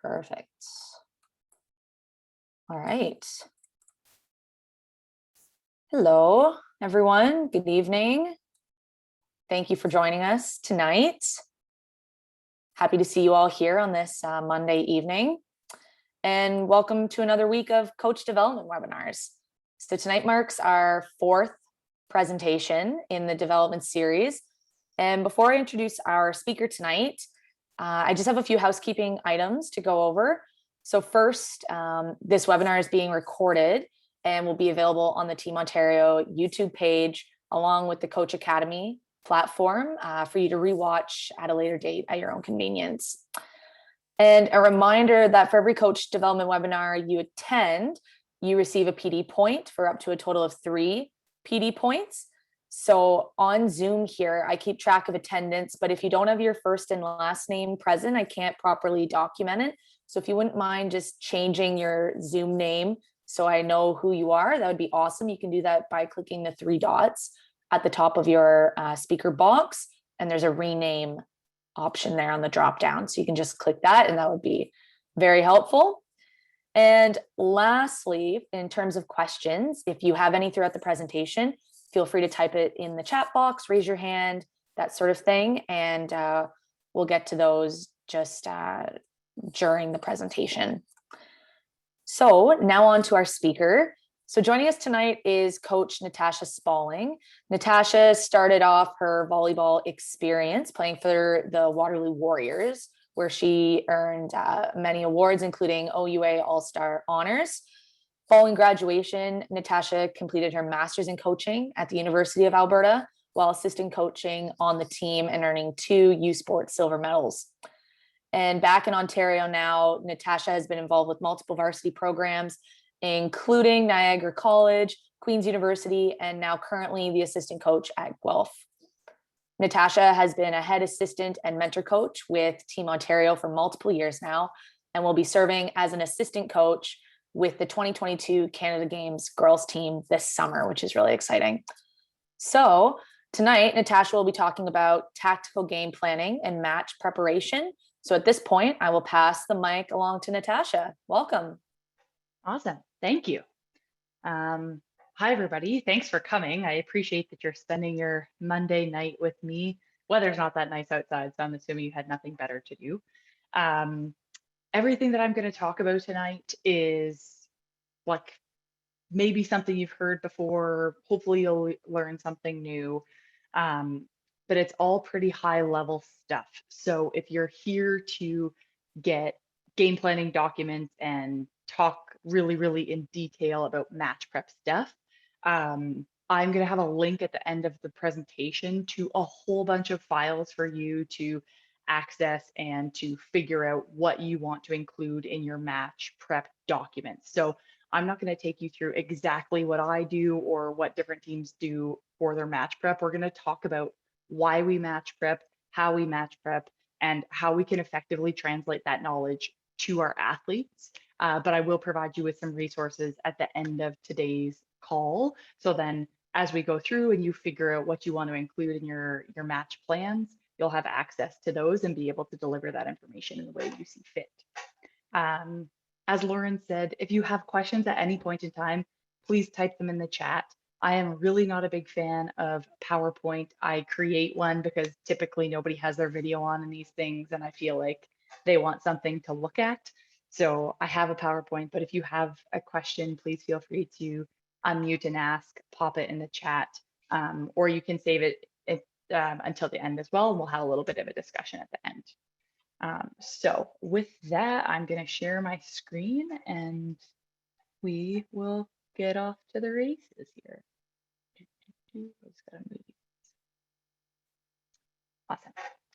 Perfect. All right. Hello, everyone. Good evening. Thank you for joining us tonight. Happy to see you all here on this Monday evening. And welcome to another week of coach development webinars. So tonight marks our fourth presentation in the development series. And before I introduce our speaker tonight, I just have a few housekeeping items to go over. So first, this webinar is being recorded and will be available on the Team Ontario YouTube page, along with the Coach Academy platform for you to rewatch at a later date at your own convenience. And a reminder that for every coach development webinar you attend, you receive a PD point for up to a total of 3 PD points. So on Zoom here, I keep track of attendance, but if you don't have your first and last name present, I can't properly document it. So if you wouldn't mind just changing your Zoom name so I know who you are, that would be awesome. You can do that by clicking the 3 dots at the top of your speaker box, and there's a rename option there on the drop down. So you can just click that and that would be very helpful. And lastly, in terms of questions, if you have any throughout the presentation, feel free to type it in the chat box, raise your hand, that sort of thing. And we'll get to those just during the presentation. So now on to our speaker. So joining us tonight is Coach Natasha Spaling. Natasha started off her volleyball experience playing for the Waterloo Warriors, where she earned many awards, including OUA All-Star honors. Following graduation, Natasha completed her master's in coaching at the University of Alberta, while assistant coaching on the team and earning 2 U Sports silver medals. And back in Ontario now, Natasha has been involved with multiple varsity programs, including Niagara College, Queen's University, and now currently the assistant coach at Guelph. Natasha has been a head assistant and mentor coach with Team Ontario for multiple years now, and will be serving as an assistant coach with the 2022 Canada Games girls team this summer, which is really exciting. So tonight, Natasha will be talking about tactical game planning and match preparation. So at this point, I will pass the mic along to Natasha. Welcome. Awesome. Thank you. Hi, everybody. Thanks for coming. I appreciate that you're spending your Monday night with me. Weather's not that nice outside, so I'm assuming you had nothing better to do. Everything that I'm going to talk about tonight is like maybe something you've heard before. Hopefully you'll learn something new. But it's all pretty high level stuff. So if you're here to get game planning documents and talk really in detail about match prep stuff, I'm going to have a link at the end of the presentation to a whole bunch of files for you to access and to figure out what you want to include in your match prep documents. So I'm not going to take you through exactly what I do or what different teams do for their match prep. We're going to talk about why we match prep, how we match prep, and how we can effectively translate that knowledge to our athletes. But I will provide you with some resources at the end of today's call. So then as we go through and you figure out what you want to include in your match plans, you'll have access to those and be able to deliver that information in the way you see fit. As Lauren said, if you have questions at any point in time, please type them in the chat. I am really not a big fan of PowerPoint. I create one because typically nobody has their video on in these things, and I feel like they want something to look at. So I have a PowerPoint, but if you have a question, please feel free to unmute and ask, pop it in the chat, or you can save it until the end as well, and we'll have a little bit of a discussion at the end. So with that, I'm going to share my screen and we will get off to the races here. Awesome.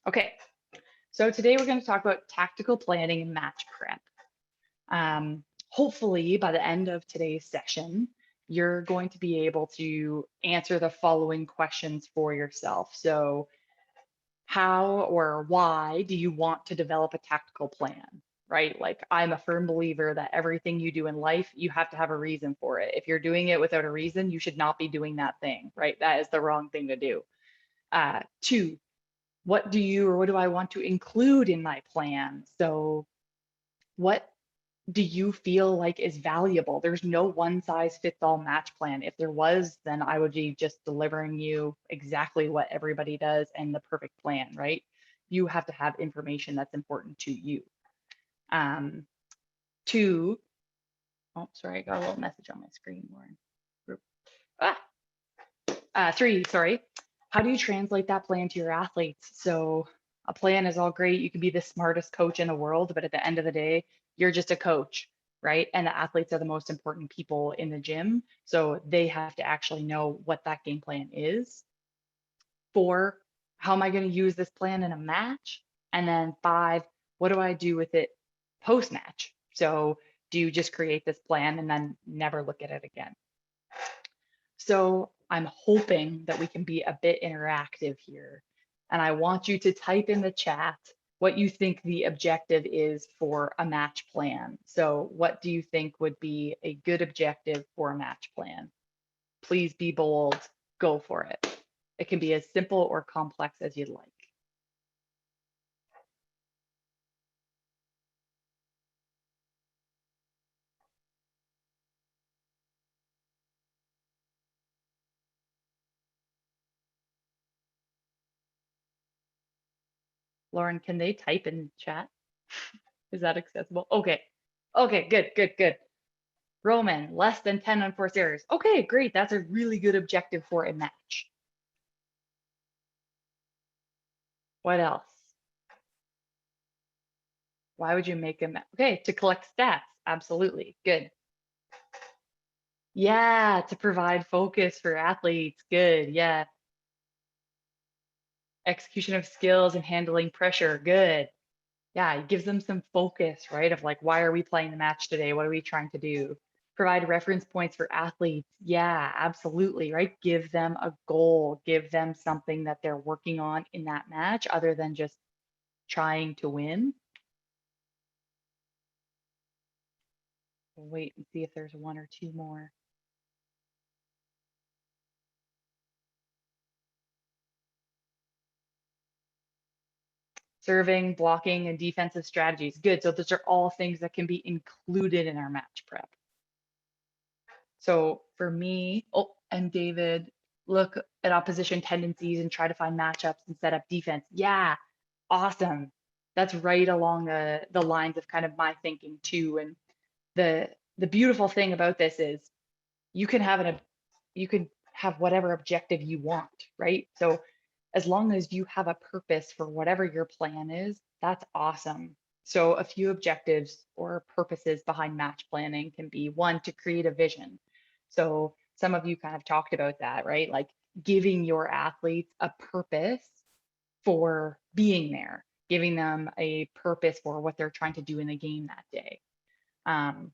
Okay, so today we're going to talk about tactical planning and match prep. Hopefully by the end of today's session, you're going to be able to answer the following questions for yourself. So how or why do you want to develop a tactical plan, right? Like I'm a firm believer that everything you do in life, you have to have a reason for it. If you're doing it without a reason, you should not be doing that thing, right? That is the wrong thing to do. 2, what do I want to include in my plan? So What do you feel like is valuable? There's no one size fits all match plan. If there was, then I would be just delivering you exactly what everybody does and the perfect plan, right? You have to have information that's important to you. Um, two, oh, sorry, I got a little message on my screen, Lauren. Ah, three, sorry. How do you translate that plan to your athletes? So a plan is all great. You can be the smartest coach in the world, but at the end of the day, you're just a coach, right? And the athletes are the most important people in the gym. So they have to actually know what that game plan is. Four, how am I going to use this plan in a match? And then five, what do I do with it post match? So do you just create this plan and then never look at it again? So I'm hoping that we can be a bit interactive here. And I want you to type in the chat what you think the objective is for a match plan. So what do you think would be a good objective for a match plan? Please be bold, go for it. It can be as simple or complex as you'd like. Lauren, can they type in chat? Is that accessible? Okay. Okay, good, good, good. Roman, less than 10 unforced errors. Okay, great. That's a really good objective for a match. What else? Why would you make a match? Okay, to collect stats. Absolutely. Good. Yeah, to provide focus for athletes. Good. Yeah. Execution of skills and handling pressure. Good. Yeah, it gives them some focus, right? Of like, why are we playing the match today? What are we trying to do? Provide reference points for athletes. Yeah, absolutely, right? Give them a goal, give them something that they're working on in that match other than just trying to win. We'll wait and see if there's one or two more. Serving, blocking, and defensive strategies. Good. So those are all things that can be included in our match prep. So for me, oh, and David, look at opposition tendencies and try to find matchups and set up defense. Yeah, awesome. That's right along the lines of kind of my thinking too. And the beautiful thing about this is you can have you can have whatever objective you want, right? So as long as you have a purpose for whatever your plan is, that's awesome. So a few objectives or purposes behind match planning can be one, to create a vision. So some of you kind of talked about that, right? Like giving your athletes a purpose for being there, giving them a purpose for what they're trying to do in the game that day. Um,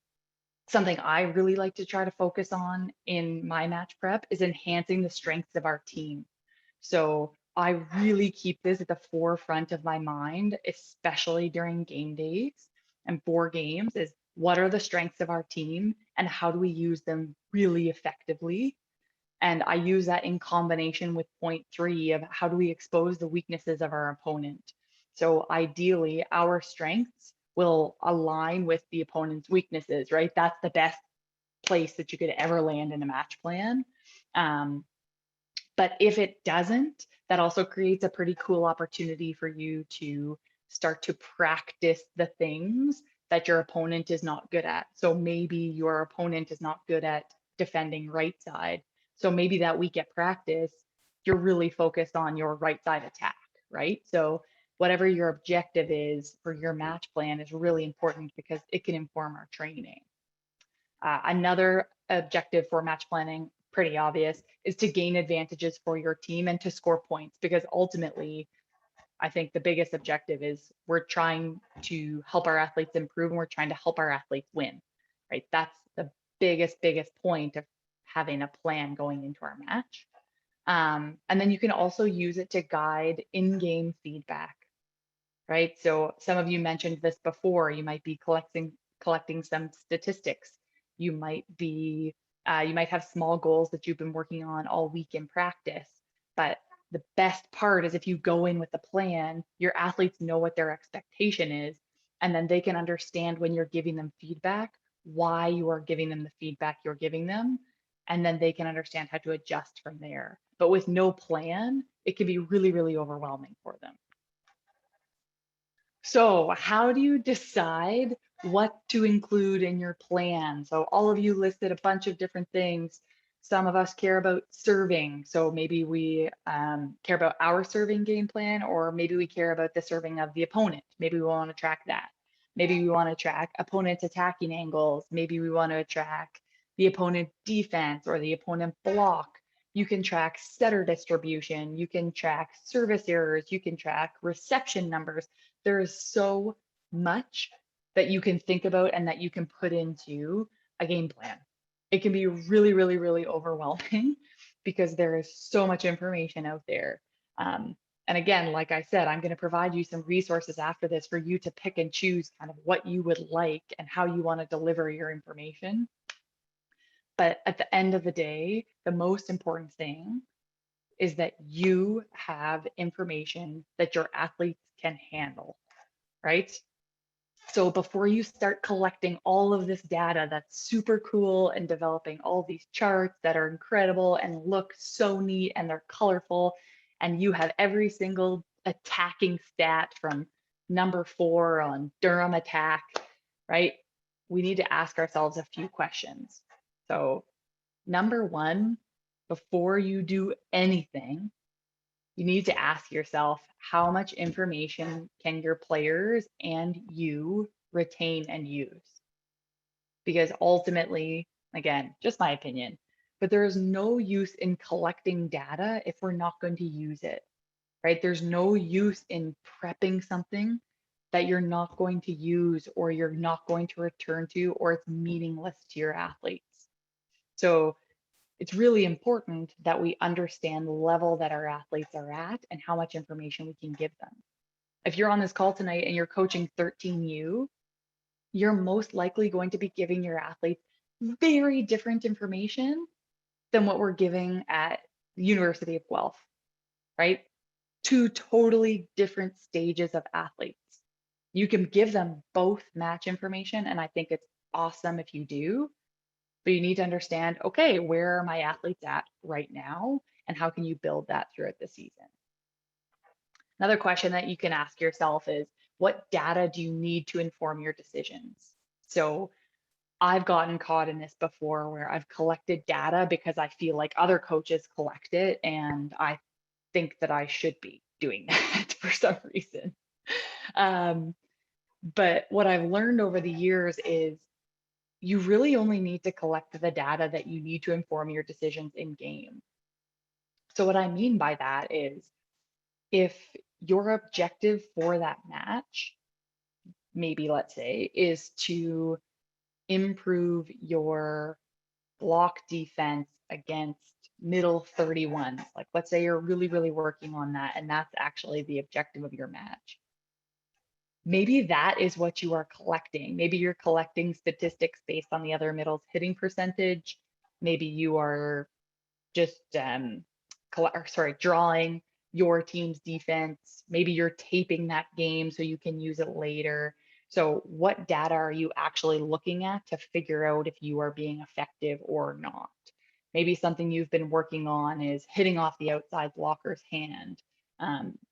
Something I really like to try to focus on in my match prep is enhancing the strengths of our team. So I really keep this at the forefront of my mind, especially during game days and for games, is what are the strengths of our team and how do we use them really effectively? And I use that in combination with point three of how do we expose the weaknesses of our opponent. So ideally, our strengths will align with the opponent's weaknesses, right? That's the best place that you could ever land in a match plan. But if it doesn't, that also creates a pretty cool opportunity for you to start to practice the things that your opponent is not good at. So maybe your opponent is not good at defending right side. So maybe that week at practice, you're really focused on your right side attack, right? So whatever your objective is for your match plan is really important because it can inform our training. Another objective for match planning, pretty obvious, is to gain advantages for your team and to score points because ultimately, I think the biggest objective is we're trying to help our athletes improve and we're trying to help our athletes win, right? That's the biggest point of having a plan going into our match. And then you can also use it to guide in-game feedback, right? So some of you mentioned this before. You might be collecting some statistics. You might be you might have small goals that you've been working on all week in practice. But the best part is if you go in with a plan, your athletes know what their expectation is, And then they can understand when you're giving them feedback, why you are giving them the feedback you're giving them. And then they can understand how to adjust from there. But with no plan, it can be really, really overwhelming for them. So, how do you decide what to include in your plan? So, all of you listed a bunch of different things. Some of us care about serving. So, maybe we care about our serving game plan, or maybe we care about the serving of the opponent. Maybe we want to track that. Maybe we want to track opponent's attacking angles. Maybe we want to track the opponent defense or the opponent block. You can track setter distribution. You can track service errors. You can track reception numbers. There is so much that you can think about and that you can put into a game plan. It can be really, really, really overwhelming because there is so much information out there. And again, like I said, I'm going to provide you some resources after this for you to pick and choose kind of what you would like and how you want to deliver your information. But at the end of the day, the most important thing is that you have information that your athletes can handle, right? So before you start collecting all of this data that's super cool and developing all these charts that are incredible and look so neat and they're colorful, and you have every single attacking stat from number 4 on Durham attack, right? We need to ask ourselves a few questions. So number 1, before you do anything, you need to ask yourself, how much information can your players and you retain and use? Because ultimately, again, just my opinion, but there is no use in collecting data if we're not going to use it, right? There's no use in prepping something that you're not going to use or you're not going to return to, or it's meaningless to your athletes. So it's really important that we understand the level that our athletes are at and how much information we can give them. If you're on this call tonight and you're coaching 13U, you're most likely going to be giving your athletes very different information than what we're giving at the University of Guelph, right? 2 totally different stages of athletes. You can give them both match information, and I think it's awesome if you do. But you need to understand, okay, where are my athletes at right now? And how can you build that throughout the season? Another question that you can ask yourself is, what data do you need to inform your decisions? So I've gotten caught in this before where I've collected data because I feel like other coaches collect it and I think that I should be doing that for some reason. But what I've learned over the years is you really only need to collect the data that you need to inform your decisions in game. So what I mean by that is, if your objective for that match, maybe let's say, is to improve your block defense against middle 31s, like let's say you're really, really working on that, and that's actually the objective of your match. Maybe that is what you are collecting. Maybe you're collecting statistics based on the other middle's hitting percentage. Maybe you are just drawing your team's defense. Maybe you're taping that game so you can use it later. So what data are you actually looking at to figure out if you are being effective or not? Maybe something you've been working on is hitting off the outside blocker's hand.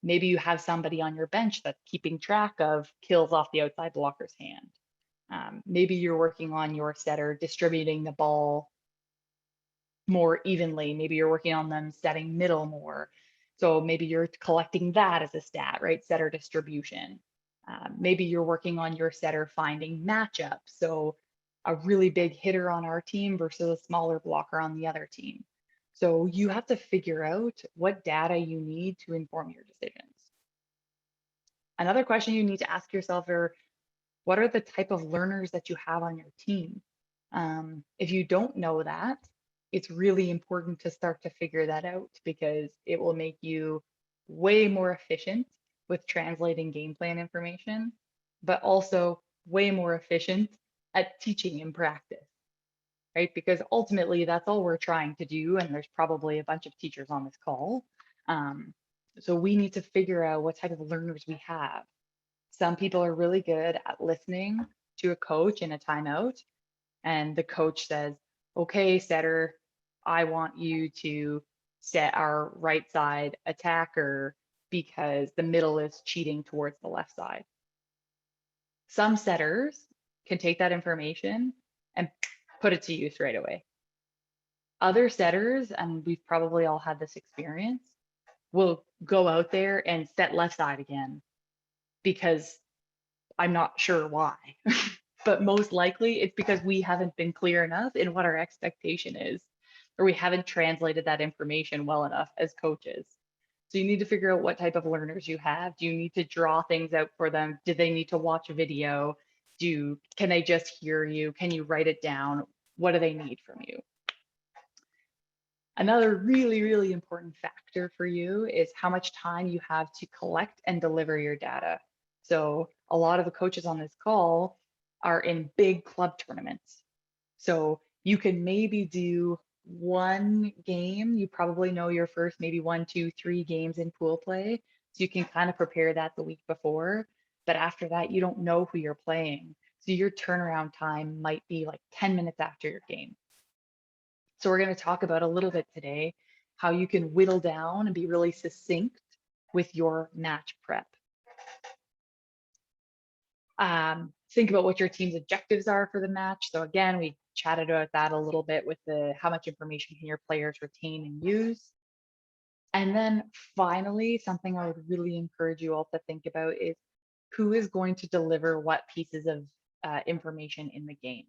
Maybe you have somebody on your bench that's keeping track of kills off the outside blocker's hand. Maybe you're working on your setter distributing the ball more evenly. Maybe you're working on them setting middle more. So maybe you're collecting that as a stat, right? Setter distribution. Maybe you're working on your setter finding matchups. So a really big hitter on our team versus a smaller blocker on the other team. So you have to figure out what data you need to inform your decisions. Another question you need to ask yourself are, what are the type of learners that you have on your team? If you don't know that, it's really important to start to figure that out, because it will make you way more efficient with translating game plan information, but also way more efficient at teaching in practice, right? Because ultimately that's all we're trying to do. And there's probably a bunch of teachers on this call. So we need to figure out what type of learners we have. Some people are really good at listening to a coach in a timeout, and the coach says, okay, setter, I want you to set our right side attacker because the middle is cheating towards the left side. Some setters can take that information and put it to use right away. Other setters, and we've probably all had this experience, will go out there and set left side again because I'm not sure why. But most likely it's because we haven't been clear enough in what our expectation is, or we haven't translated that information well enough as coaches. So you need to figure out what type of learners you have. Do you need to draw things out for them? Do they need to watch a video? Can they just hear you? Can you write it down? What do they need from you? Another really, really important factor for you is how much time you have to collect and deliver your data. So a lot of the coaches on this call are in big club tournaments. So you can maybe do one game. You probably know your first maybe 1, 2, 3 games in pool play. So you can kind of prepare that the week before. But after that, you don't know who you're playing. So your turnaround time might be like 10 minutes after your game. So we're going to talk about a little bit today how you can whittle down and be really succinct with your match prep. Think about what your team's objectives are for the match. So again, we chatted about that a little bit with the how much information can your players retain and use. And then finally, something I would really encourage you all to think about is who is going to deliver what pieces of information in the game.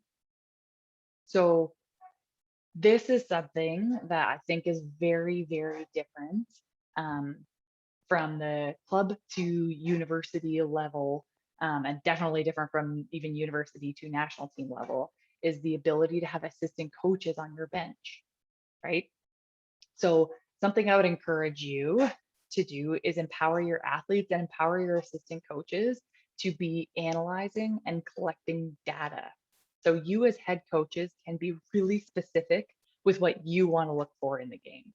So this is something that I think is very, very different from the club to university level, and definitely different from even university to national team level, is the ability to have assistant coaches on your bench, right? So something I would encourage you to do is empower your athletes and empower your assistant coaches to be analyzing and collecting data. So you as head coaches can be really specific with what you want to look for in the game.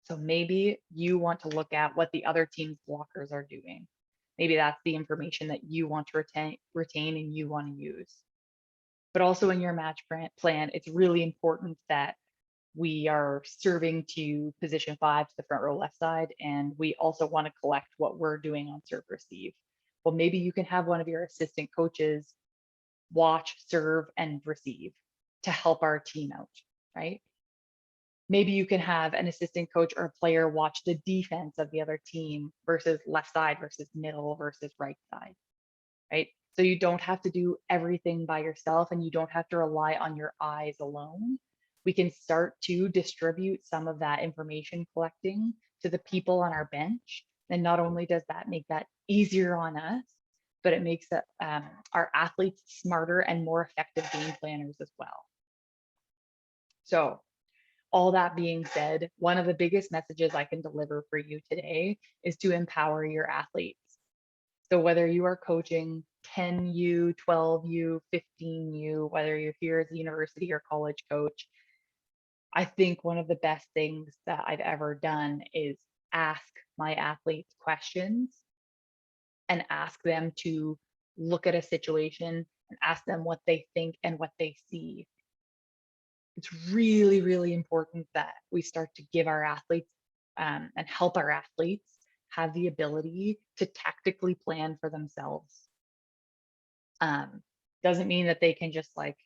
So maybe you want to look at what the other team's blockers are doing. Maybe that's the information that you want to retain and you want to use. But also in your match plan, it's really important that we are serving to position 5 to the front row left side, and we also want to collect what we're doing on serve receive. Well, maybe you can have one of your assistant coaches watch, serve, and receive to help our team out, right? Maybe you can have an assistant coach or a player watch the defense of the other team versus left side versus middle versus right side, right? So you don't have to do everything by yourself and you don't have to rely on your eyes alone. We can start to distribute some of that information collecting to the people on our bench. And not only does that make that easier on us, but it makes our athletes smarter and more effective game planners as well. So all that being said, one of the biggest messages I can deliver for you today is to empower your athletes. So whether you are coaching 10U, 12U, 15U, whether you're here as a university or college coach, I think one of the best things that I've ever done is ask my athletes questions and ask them to look at a situation and ask them what they think and what they see. It's really, really important that we start to give our athletes and help our athletes have the ability to tactically plan for themselves. Doesn't mean that they can just like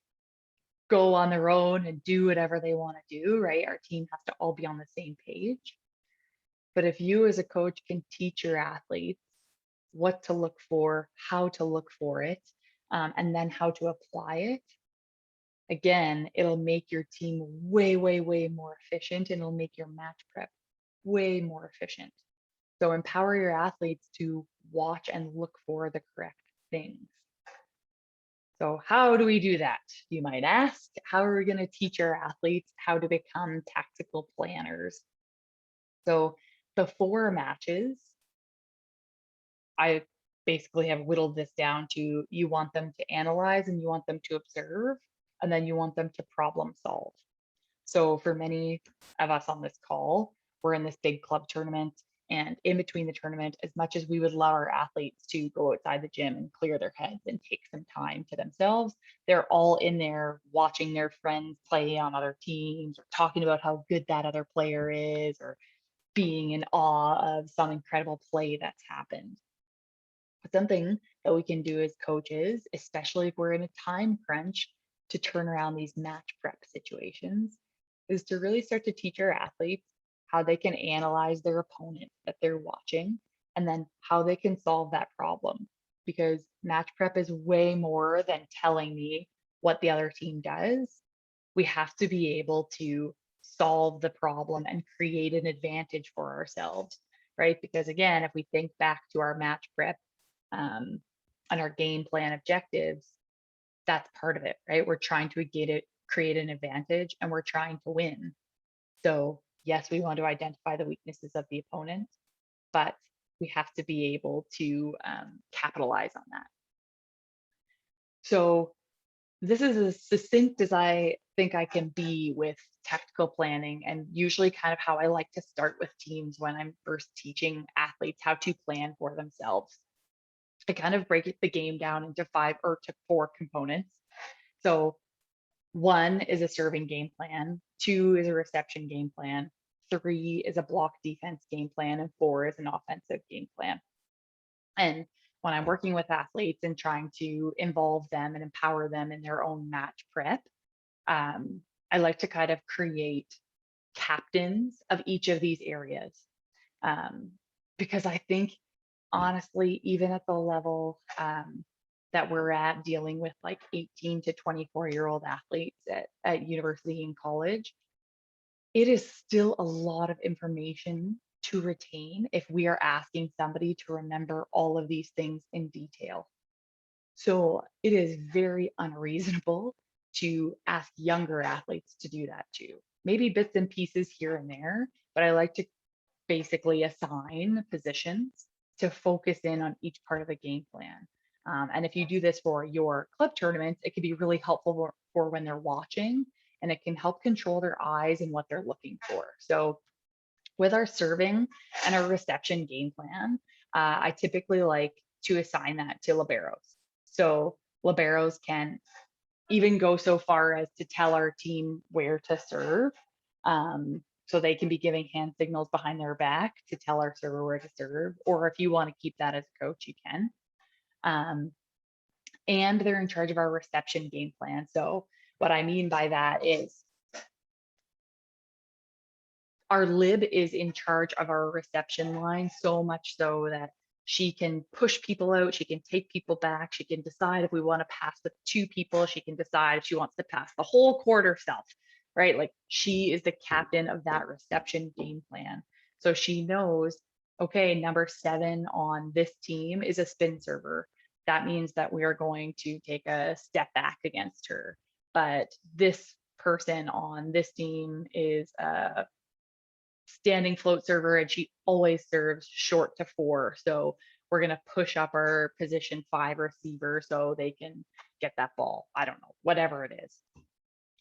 go on their own and do whatever they want to do, right? Our team has to all be on the same page. But if you as a coach can teach your athletes what to look for, how to look for it, and then how to apply it, again, it'll make your team way, way, way more efficient, and it'll make your match prep way more efficient. So empower your athletes to watch and look for the correct things. So how do we do that? You might ask, how are we going to teach our athletes how to become tactical planners? So before matches, I basically have whittled this down to you want them to analyze and you want them to observe, and then you want them to problem solve. So for many of us on this call, we're in this big club tournament And in between the tournament, as much as we would love our athletes to go outside the gym and clear their heads and take some time to themselves, they're all in there watching their friends play on other teams or talking about how good that other player is or being in awe of some incredible play that's happened. Something that we can do as coaches, especially if we're in a time crunch to turn around these match prep situations, is to really start to teach our athletes how they can analyze their opponent that they're watching and then how they can solve that problem. Because match prep is way more than telling me what the other team does. We have to be able to solve the problem and create an advantage for ourselves, right? Because again, if we think back to our match prep um, and our game plan objectives, that's part of it, right? We're trying to create an advantage, and we're trying to win. So yes, we want to identify the weaknesses of the opponent, but we have to be able to capitalize on that. So this is as succinct as I think I can be with tactical planning, and usually kind of how I like to start with teams when I'm first teaching athletes how to plan for themselves. I kind of break the game down into 4 components. So 1 is a serving game plan, 2 is a reception game plan, 3 is a block defense game plan, and 4 is an offensive game plan. And when I'm working with athletes and trying to involve them and empower them in their own match prep, I like to kind of create captains of each of these areas. Um, because I think honestly, even at the level that we're at dealing with like 18 to 24-year-old athletes at university and college, it is still a lot of information to retain if we are asking somebody to remember all of these things in detail. So it is very unreasonable to ask younger athletes to do that too. Maybe bits and pieces here and there, but I like to basically assign positions to focus in on each part of the game plan. And if you do this for your club tournaments, it can be really helpful for when they're watching, and it can help control their eyes and what they're looking for. So with our serving and our reception game plan, I typically like to assign that to liberos. So liberos can even go so far as to tell our team where to serve. So they can be giving hand signals behind their back to tell our server where to serve, or if you want to keep that as a coach, you can. And they're in charge of our reception game plan. So what I mean by that is our lib is in charge of our reception line, so much so that she can push people out, she can take people back, she can decide if we want to pass with 2 people, she can decide if she wants to pass the whole court herself, right? Like she is the captain of that reception game plan. So she knows, okay, number 7 on this team is a spin server. That means that we are going to take a step back against her. But this person on this team is a standing float server, and she always serves short to 4. So we're going to push up our position 5 receiver so they can get that ball. I don't know, whatever it is.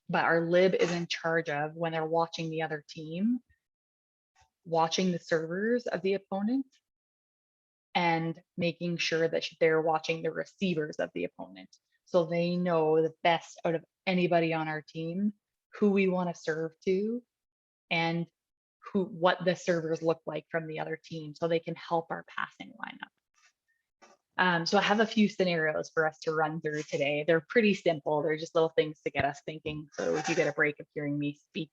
But our lib is in charge of, when they're watching the other team, watching the servers of the opponent and making sure that they're watching the receivers of the opponent. So they know the best out of anybody on our team, who we want to serve to, and what the servers look like from the other team, so they can help our passing lineup. So I have a few scenarios for us to run through today. They're pretty simple. They're just little things to get us thinking. So if you get a break of hearing me speak.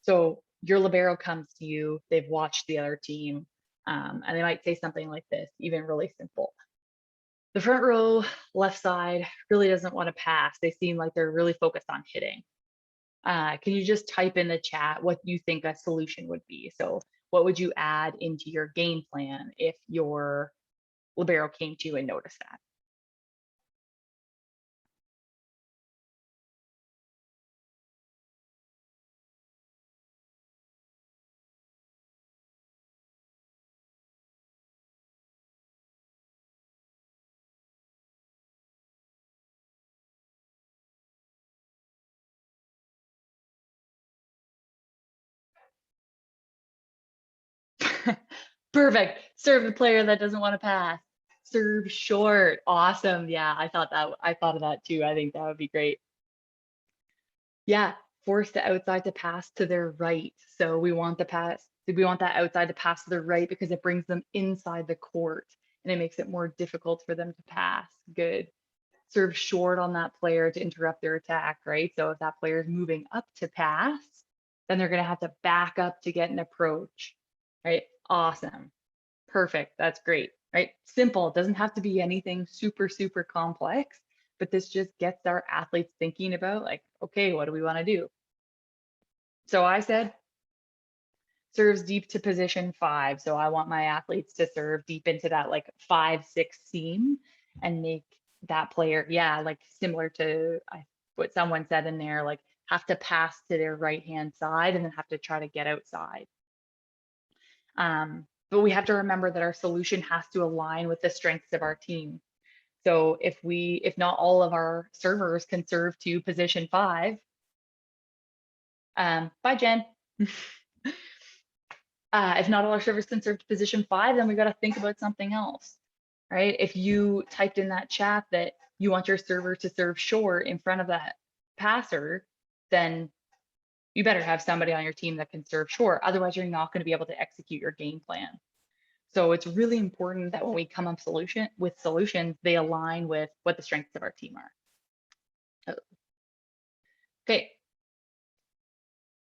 So your libero comes to you, they've watched the other team, and they might say something like this, even really simple. The front row, left side, really doesn't want to pass. They seem like they're really focused on hitting. Can you just type in the chat what you think a solution would be? So what would you add into your game plan if your libero came to you and noticed that? Perfect. Serve the player that doesn't want to pass. Serve short. Awesome. Yeah, I thought of that too. I think that would be great. Yeah, force the outside to pass to their right. So we want that outside to pass to their right because it brings them inside the court and it makes it more difficult for them to pass. Good. Serve short on that player to interrupt their attack, right? So if that player is moving up to pass, then they're going to have to back up to get an approach, right? Awesome. Perfect. That's great, right? Simple. It doesn't have to be anything super, super complex, but this just gets our athletes thinking about like, okay, what do we want to do? So I said serves deep to position 5. So I want my athletes to serve deep into that like 5-6 seam and make that player, yeah, like similar to what someone said in there, like have to pass to their right hand side and then have to try to get outside. But we have to remember that our solution has to align with the strengths of our team. So if not all of our servers can serve to position 5, bye Jen. If not all our servers can serve to position 5, then we got to think about something else, right? If you typed in that chat that you want your server to serve short in front of that passer, then you better have somebody on your team that can serve short. Otherwise, you're not going to be able to execute your game plan. So it's really important that when we come up with solutions, they align with what the strengths of our team are. Okay.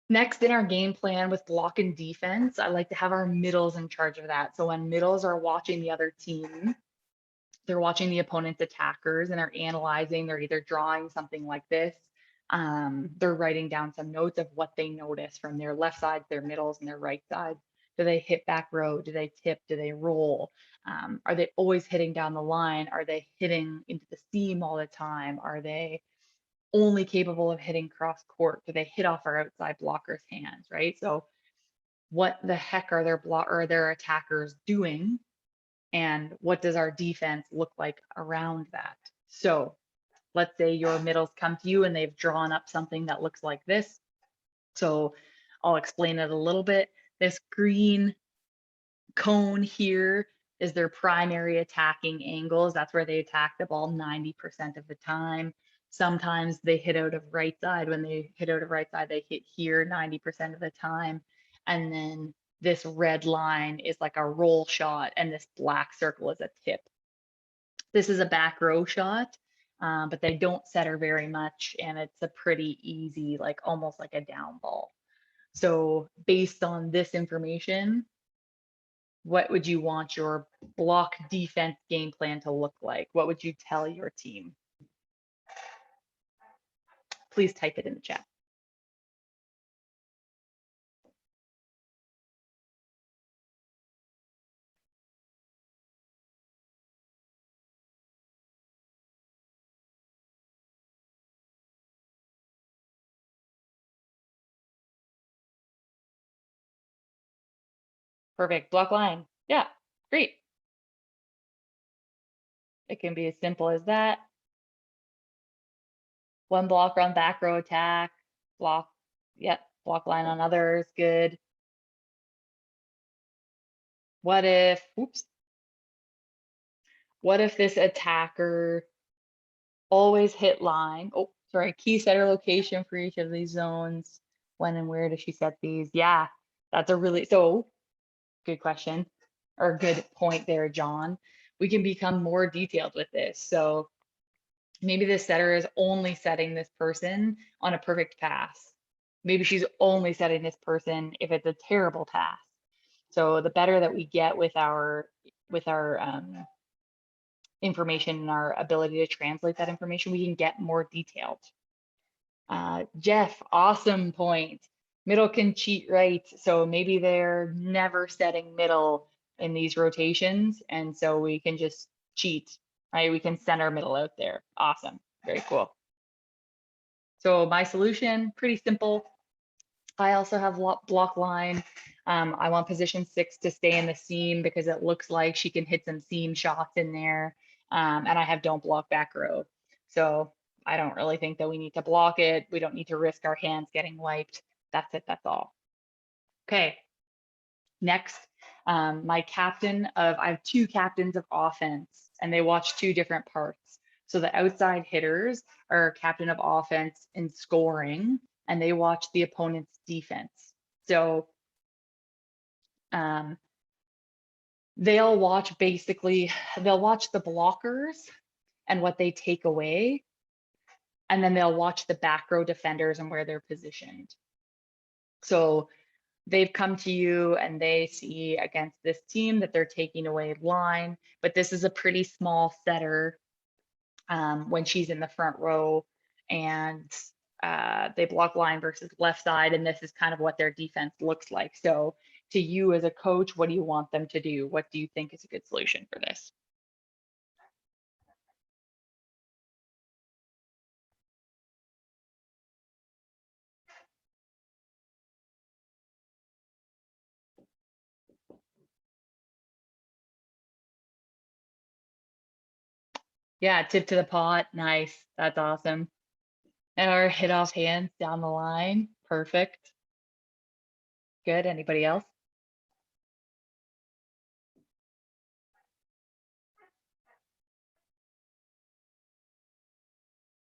Next in our game plan with block and defense, I like to have our middles in charge of that. So when middles are watching the other team, they're watching the opponent's attackers and they're analyzing, they're either drawing something like this, they're writing down some notes of what they notice from their left side, their middles, and their right side. Do they hit back row? Do they tip? Do they roll? Are they always hitting down the line? Are they hitting into the seam all the time? Are they only capable of hitting cross court? Do they hit off our outside blockers' hands, right? So what the heck are their attackers doing? And what does our defense look like around that? So let's say your middles come to you and they've drawn up something that looks like this. So I'll explain it a little bit. This green cone here is their primary attacking angles. That's where they attack the ball 90% of the time. Sometimes they hit out of right side. When they hit out of right side, they hit here 90% of the time. And then this red line is like a roll shot, and this black circle is a tip. This is a back row shot, but they don't center very much, and it's a pretty easy, like almost like a down ball. So based on this information, what would you want your block defense game plan to look like? What would you tell your team? Please type it in the chat. Perfect. Block line. Yeah, great. It can be as simple as that. One block on back row attack, block, yep, block line on others, good. What if, oops, what if this attacker always hit line? Oh, sorry, key setter location for each of these zones. When and where does she set these? Yeah, that's a really, so good question or good point there, John. We can become more detailed with this. So maybe the setter is only setting this person on a perfect pass. Maybe she's only setting this person if it's a terrible pass. So the better that we get with our information and our ability to translate that information, we can get more detailed. Jeff, awesome point. Middle can cheat right. So maybe they're never setting middle in these rotations. And so we can just cheat, right? We can send our middle out there. Awesome. Very cool. So my solution, pretty simple. I also have block line. I want position 6 to stay in the seam because it looks like she can hit some seam shots in there. And I have don't block back row. So I don't really think that we need to block it. We don't need to risk our hands getting wiped. That's it, that's all. Okay, next, I have two captains of offense, and they watch two different parts. So the outside hitters are captain of offense in scoring, and they watch the opponent's defense. So they'll watch the blockers and what they take away, and then they'll watch the back row defenders and where they're positioned. So they've come to you and they see against this team that they're taking away line, but this is a pretty small setter when she's in the front row, and they block line versus left side, and this is kind of what their defense looks like. So to you as a coach, what do you want them to do? What do you think is a good solution for this? Yeah, tip to the pot. Nice. That's awesome. Or hit off hands down the line. Perfect. Good. Anybody else?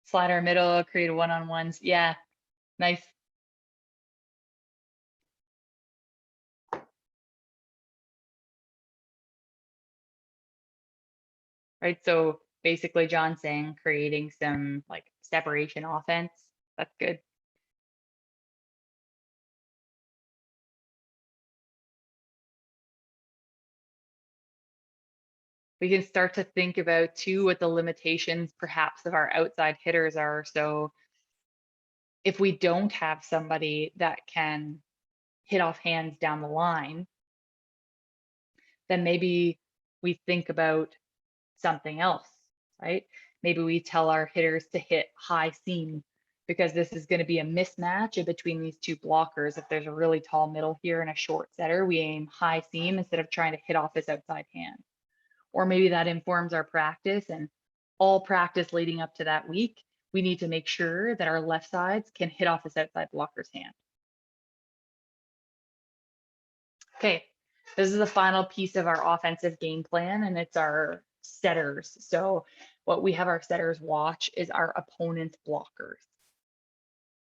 Slider middle, create one-on-ones. Yeah, nice. Right. So basically, John's saying creating some like separation offense. That's good. We can start to think about too what the limitations perhaps of our outside hitters are. So if we don't have somebody that can hit off hands down the line, then maybe we think about something else, right? Maybe we tell our hitters to hit high seam because this is going to be a mismatch in between these two blockers. If there's a really tall middle here and a short setter, we aim high seam instead of trying to hit off his outside hand. Or maybe that informs our practice, and all practice leading up to that week, we need to make sure that our left sides can hit off his outside blocker's hand. Okay, this is the final piece of our offensive game plan, and it's our setters. So what we have our setters watch is our opponent's blockers.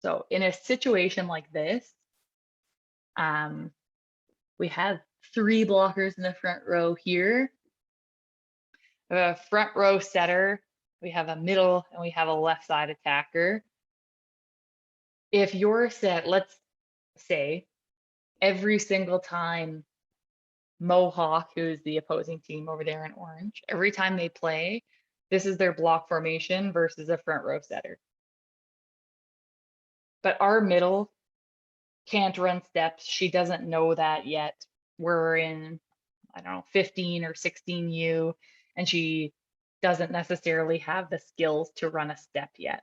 So in a situation like this, we have three blockers in the front row here. We have a front row setter, we have a middle, and we have a left side attacker. If you're set, let's say every single time Mohawk, who's the opposing team over there in orange, every time they play, this is their block formation versus a front row setter. But our middle can't run steps. She doesn't know that yet. We're in, I don't know, 15 or 16U, and she doesn't necessarily have the skills to run a step yet.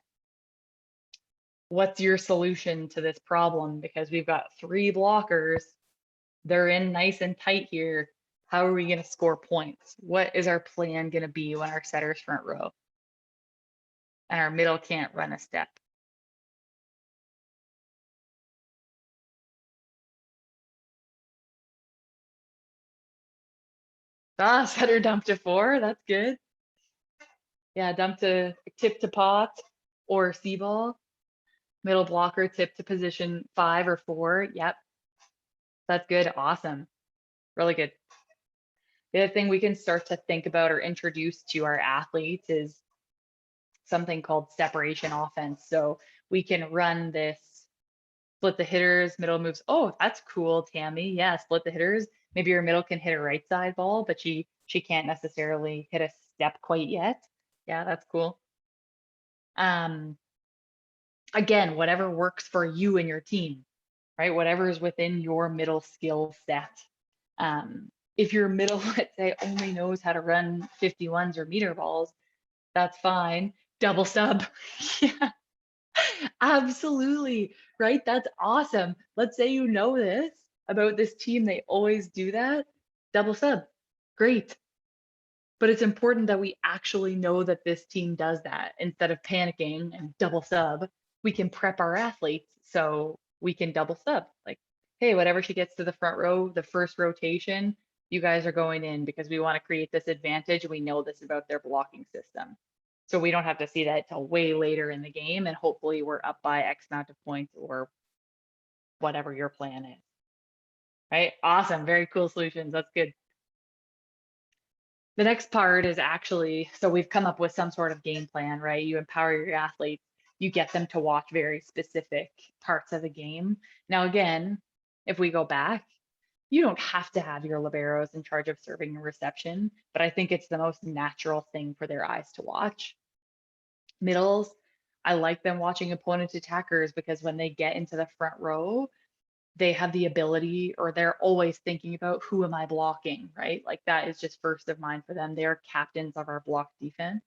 What's your solution to this problem? Because we've got three blockers. They're in nice and tight here. How are we going to score points? What is our plan going to be when our setter's front row and our middle can't run a step? Ah, setter dump to 4. That's good. Yeah, dump to tip to pot or C ball. Middle blocker tip to position 5 or 4. Yep. That's good. Awesome. Really good. The other thing we can start to think about or introduce to our athletes is something called separation offense. So we can run this split the hitters, middle moves. Oh, that's cool, Tammy. Yeah, split the hitters. Maybe your middle can hit a right side ball, but she can't necessarily hit a step quite yet. Yeah, that's cool. Again, whatever works for you and your team, right? Whatever is within your middle skill set. If your middle, let's say, only knows how to run 51s or meter balls, that's fine. Double sub. Yeah, absolutely. Right? That's awesome. Let's say you know this about this team, they always do that. Double sub. Great. But it's important that we actually know that this team does that instead of panicking and double sub. We can prep our athletes so we can double sub. Like, hey, whatever she gets to the front row, the first rotation, you guys are going in because we want to create this advantage. We know this about their blocking system. So we don't have to see that till way later in the game. And hopefully we're up by X amount of points or whatever your plan is. Right? Awesome. Very cool solutions. That's good. The next part is actually, so we've come up with some sort of game plan, right? You empower your athletes, you get them to watch very specific parts of the game. Now, again, if we go back, you don't have to have your liberos in charge of serving and reception, but I think it's the most natural thing for their eyes to watch. Middles, I like them watching opponent attackers because when they get into the front row, they have the ability, or they're always thinking about, who am I blocking, right? Like that is just first of mind for them. They're captains of our block defense.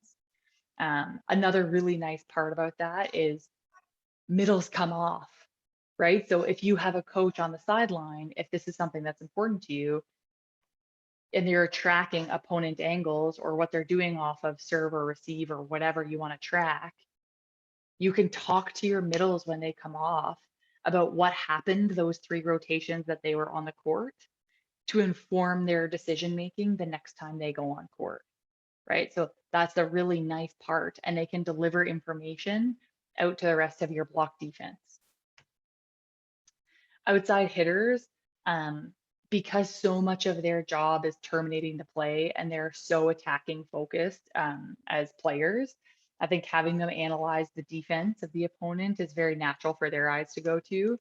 Another really nice part about that is middles come off, right? So if you have a coach on the sideline, if this is something that's important to you, and you're tracking opponent angles or what they're doing off of serve or receive or whatever you want to track, you can talk to your middles when they come off about what happened those 3 rotations that they were on the court to inform their decision making the next time they go on court, right? So that's a really nice part, and they can deliver information out to the rest of your block defense. Outside hitters, because so much of their job is terminating the play and they're so attacking focused as players, I think having them analyze the defense of the opponent is very natural for their eyes to go to.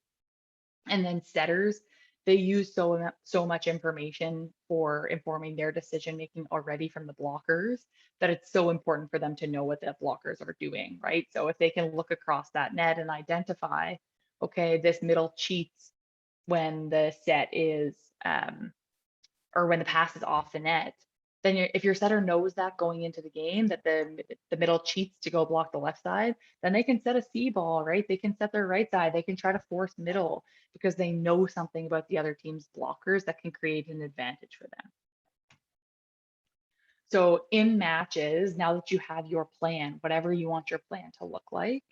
And then setters, they use so much information for informing their decision making already from the blockers that it's so important for them to know what the blockers are doing, right? So if they can look across that net and identify, okay, this middle cheats when the set is or when the pass is off the net, then if your setter knows that going into the game that the middle cheats to go block the left side, then they can set a C ball, right? They can set their right side. They can try to force middle because they know something about the other team's blockers that can create an advantage for them. So in matches, now that you have your plan, whatever you want your plan to look like,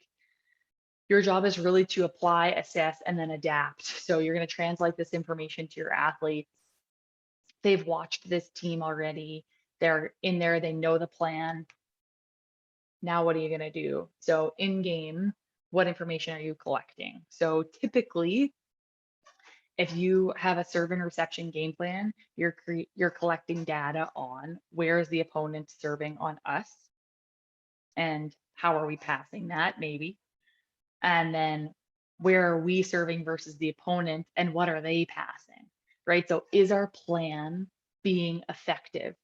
your job is really to apply, assess, and then adapt. So you're going to translate this information to your athletes. They've watched this team already. They're in there, they know the plan. Now, what are you going to do? So, in game, what information are you collecting? So, typically, if you have a serve and reception game plan, you're collecting data on where is the opponent serving on us and how are we passing that, maybe. And then where are we serving versus the opponent and what are they passing, right? So is our plan being effective?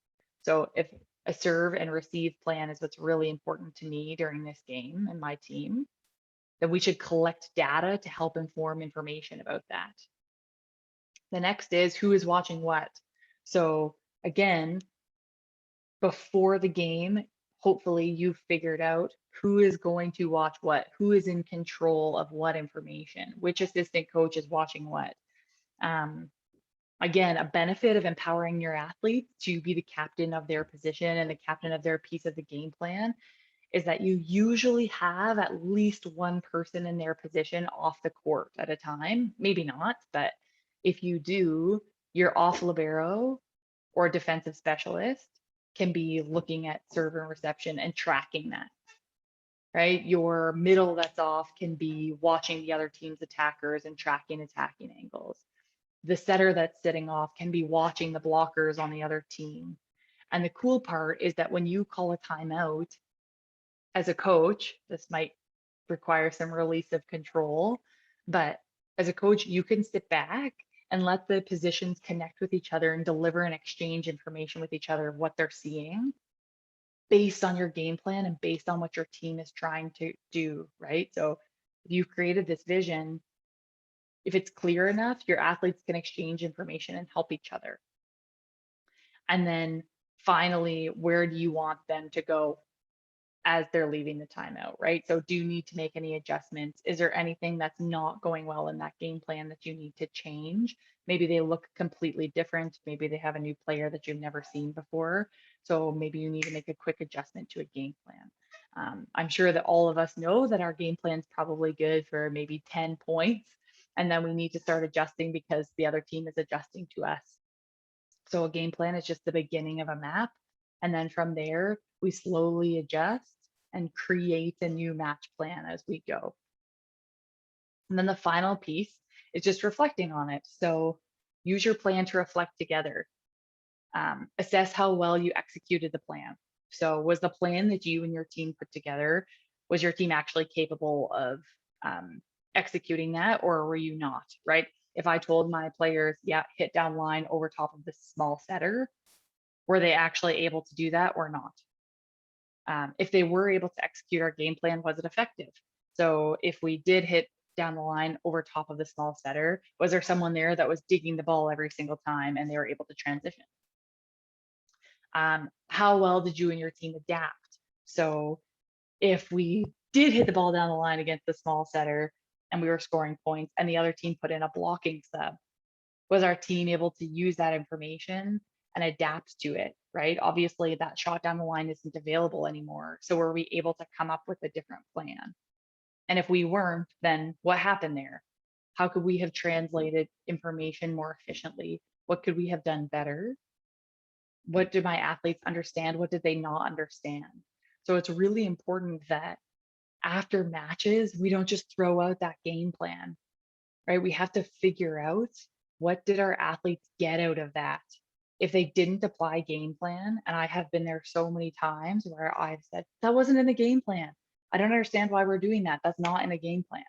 So if a serve and receive plan is what's really important to me during this game and my team, then we should collect data to help inform information about that. The next is who is watching what. So again, before the game, hopefully you've figured out who is going to watch what, who is in control of what information, which assistant coach is watching what. Again, a benefit of empowering your athletes to be the captain of their position and the captain of their piece of the game plan is that you usually have at least one person in their position off the court at a time. Maybe not, but if you do, your off libero or defensive specialist can be looking at serve and reception and tracking that, right? Your middle that's off can be watching the other team's attackers and tracking attacking angles. The setter that's sitting off can be watching the blockers on the other team. And the cool part is that when you call a timeout as a coach, this might require some release of control, but as a coach, you can sit back and let the positions connect with each other and deliver and exchange information with each other of what they're seeing based on your game plan and based on what your team is trying to do, right? So if you've created this vision, if it's clear enough, your athletes can exchange information and help each other. And then finally, where do you want them to go as they're leaving the timeout, right? So do you need to make any adjustments? Is there anything that's not going well in that game plan that you need to change? Maybe they look completely different. Maybe they have a new player that you've never seen before. So maybe you need to make a quick adjustment to a game plan. I'm sure that all of us know that our game plan is probably good for maybe 10 points. And then we need to start adjusting because the other team is adjusting to us. So a game plan is just the beginning of a map. And then from there, we slowly adjust and create a new match plan as we go. And then the final piece is just reflecting on it. So use your plan to reflect together. Assess how well you executed the plan. So was the plan that you and your team put together, was your team actually capable of executing that, or were you not, right? If I told my players, yeah, hit down line over top of this small setter, were they actually able to do that or not? If they were able to execute our game plan, was it effective? So if we did hit down the line over top of the small setter, was there someone there that was digging the ball every single time and they were able to transition? How well did you and your team adapt? So if we did hit the ball down the line against the small setter and we were scoring points and the other team put in a blocking sub, was our team able to use that information and adapt to it, right? Obviously, that shot down the line isn't available anymore. So were we able to come up with a different plan? And if we weren't, then what happened there? How could we have translated information more efficiently? What could we have done better? What did my athletes understand? What did they not understand? So it's really important that after matches, we don't just throw out that game plan, right? We have to figure out, what did our athletes get out of that? If they didn't apply game plan, and I have been there so many times where I've said, that wasn't in the game plan. I don't understand why we're doing that. That's not in a game plan.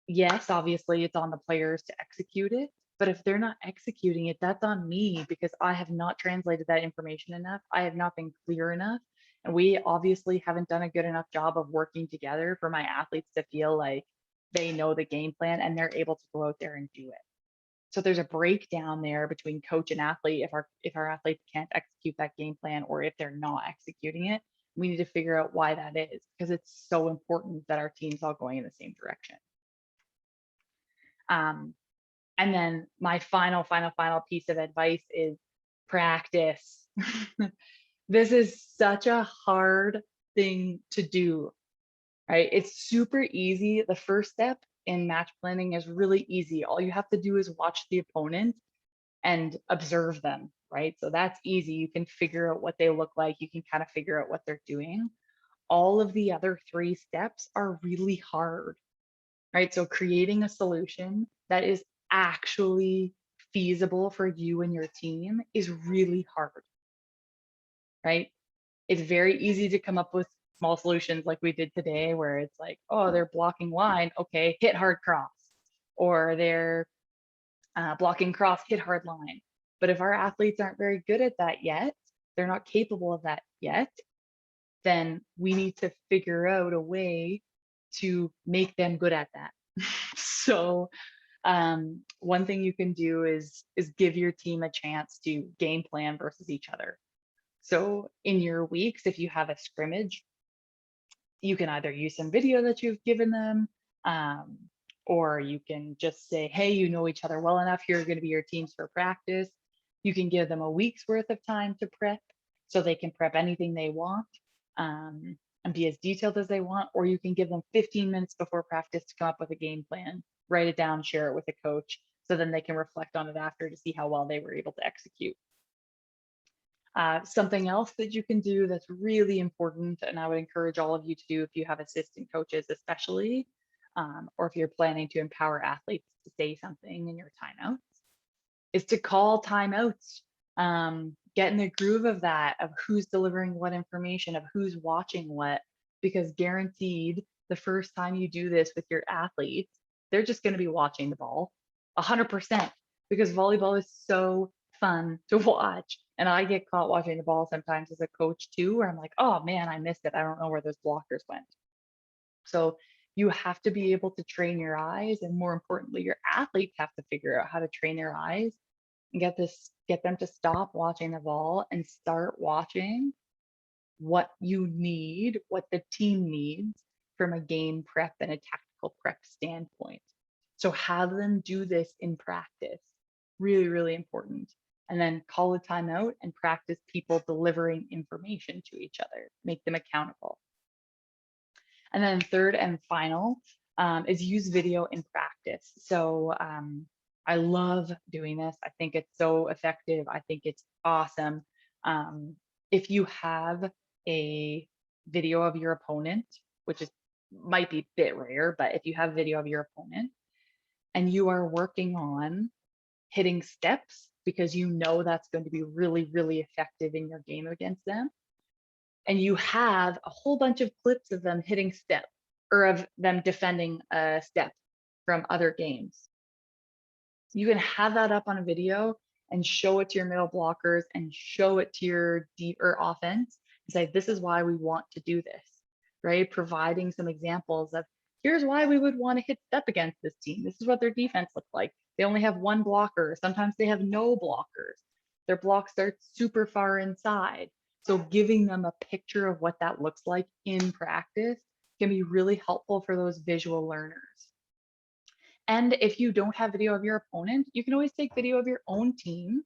Yes, obviously it's on the players to execute it, but if they're not executing it, that's on me because I have not translated that information enough. I have not been clear enough. And we obviously haven't done a good enough job of working together for my athletes to feel like they know the game plan and they're able to go out there and do it. So there's a breakdown there between coach and athlete. If our athletes can't execute that game plan or if they're not executing it, we need to figure out why that is, because it's so important that our team's all going in the same direction. And then my final piece of advice is practice. This is such a hard thing to do, right? It's super easy. The first step in match planning is really easy. All you have to do is watch the opponent and observe them, right? So that's easy. You can figure out what they look like. You can kind of figure out what they're doing. All of the other 3 steps are really hard, right? So creating a solution that is actually feasible for you and your team is really hard, right? It's very easy to come up with small solutions like we did today, where it's like, oh, they're blocking line. Okay, hit hard cross. Or they're blocking cross, hit hard line. But if our athletes aren't very good at that yet, they're not capable of that yet, then we need to figure out a way to make them good at that. So one thing you can do is give your team a chance to game plan versus each other. So in your weeks, if you have a scrimmage, you can either use some video that you've given them, or you can just say, hey, you know each other well enough, here are going to be your teams for practice. You can give them a week's worth of time to prep so they can prep anything they want, and be as detailed as they want, or you can give them 15 minutes before practice to come up with a game plan, write it down, share it with a coach, so then they can reflect on it after to see how well they were able to execute. Something else that you can do that's really important, and I would encourage all of you to do if you have assistant coaches especially, or if you're planning to empower athletes to say something in your timeouts, is to call timeouts. Get in the groove of that, of who's delivering what information, of who's watching what, because guaranteed the first time you do this with your athletes, they're just going to be watching the ball 100%, because volleyball is so fun to watch. And I get caught watching the ball sometimes as a coach too, where I'm like, oh man, I missed it. I don't know where those blockers went. So you have to be able to train your eyes, and more importantly, your athletes have to figure out how to train their eyes and get them to stop watching the ball and start watching what you need, what the team needs from a game prep and a tactical prep standpoint. So have them do this in practice. Really, really important. And then call a timeout and practice people delivering information to each other, make them accountable. And then third and final, is use video in practice. So I love doing this. I think it's so effective. I think it's awesome. If you have a video of your opponent, which is might be a bit rare, but if you have video of your opponent and you are working on hitting steps because you know that's going to be really, really effective in your game against them, and you have a whole bunch of clips of them hitting step or of them defending a step from other games, you can have that up on a video and show it to your middle blockers and show it to your deep or offense and say, this is why we want to do this, right? Providing some examples of here's why we would want to hit step against this team. This is what their defense looks like. They only have one blocker. Sometimes they have no blockers. Their block starts super far inside. So giving them a picture of what that looks like in practice can be really helpful for those visual learners. And if you don't have video of your opponent, you can always take video of your own team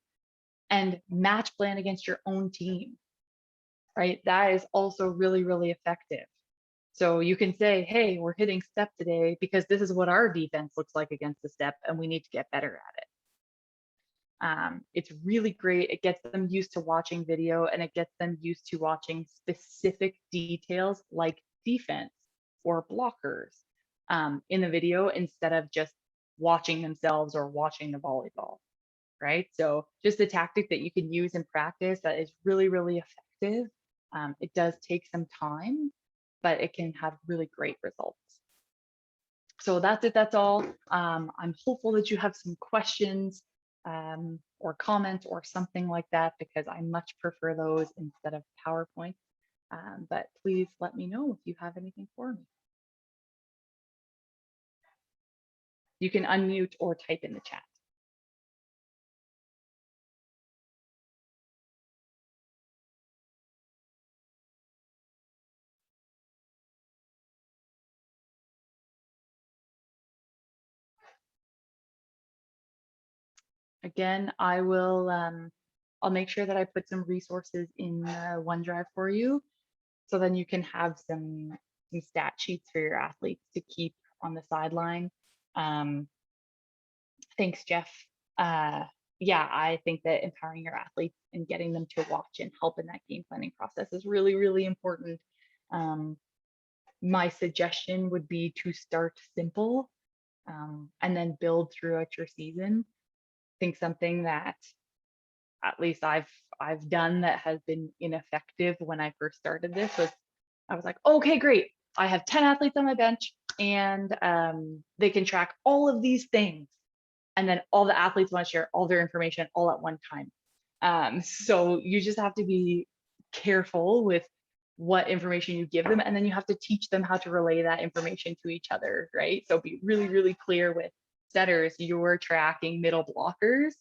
and match plan against your own team, right? That is also really, really effective. So you can say, hey, we're hitting step today because this is what our defense looks like against the step and we need to get better at it. It's really great. It gets them used to watching video and it gets them used to watching specific details like defense or blockers in the video instead of just watching themselves or watching the volleyball, right? So just a tactic that you can use in practice that is really, really effective. It does take some time, but it can have really great results. So that's it, that's all. I'm hopeful that you have some questions or comments or something like that, because I much prefer those instead of PowerPoint. But please let me know if you have anything for me. You can unmute or type in the chat. Again, I will, I'll make sure that I put some resources in OneDrive for you, so then you can have some stat sheets for your athletes to keep on the sideline. Thanks, Jeff. Yeah, I think that empowering your athletes and getting them to watch and help in that game planning process is really, really important. My suggestion would be to start simple and then build throughout your season. I think something that at least I've done that has been ineffective when I first started this was I was like, okay, great. I have 10 athletes on my bench and they can track all of these things. And then all the athletes want to share all their information all at one time. So you just have to be careful with what information you give them. And then you have to teach them how to relay that information to each other, right? So be really, really clear with setters. You're tracking middle blockers.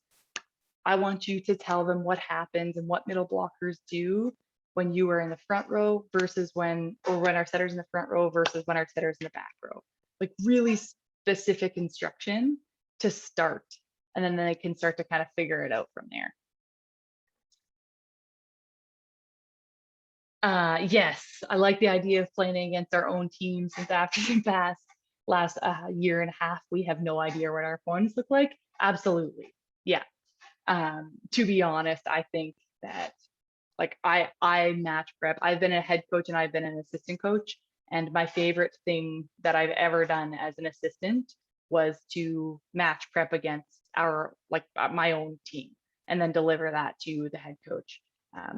I want you to tell them what happens and what middle blockers do when you are in the front row versus when our setter's in the front row versus when our setter's in the back row. Like really specific instruction to start, and then they can start to kind of figure it out from there. Yes, I like the idea of playing against our own team, since after the last year and a half, we have no idea what our opponents look like. Absolutely, yeah. To be honest, I think that like I match prep. I've been a head coach and I've been an assistant coach, and my favorite thing that I've ever done as an assistant was to match prep against my own team and then deliver that to the head coach.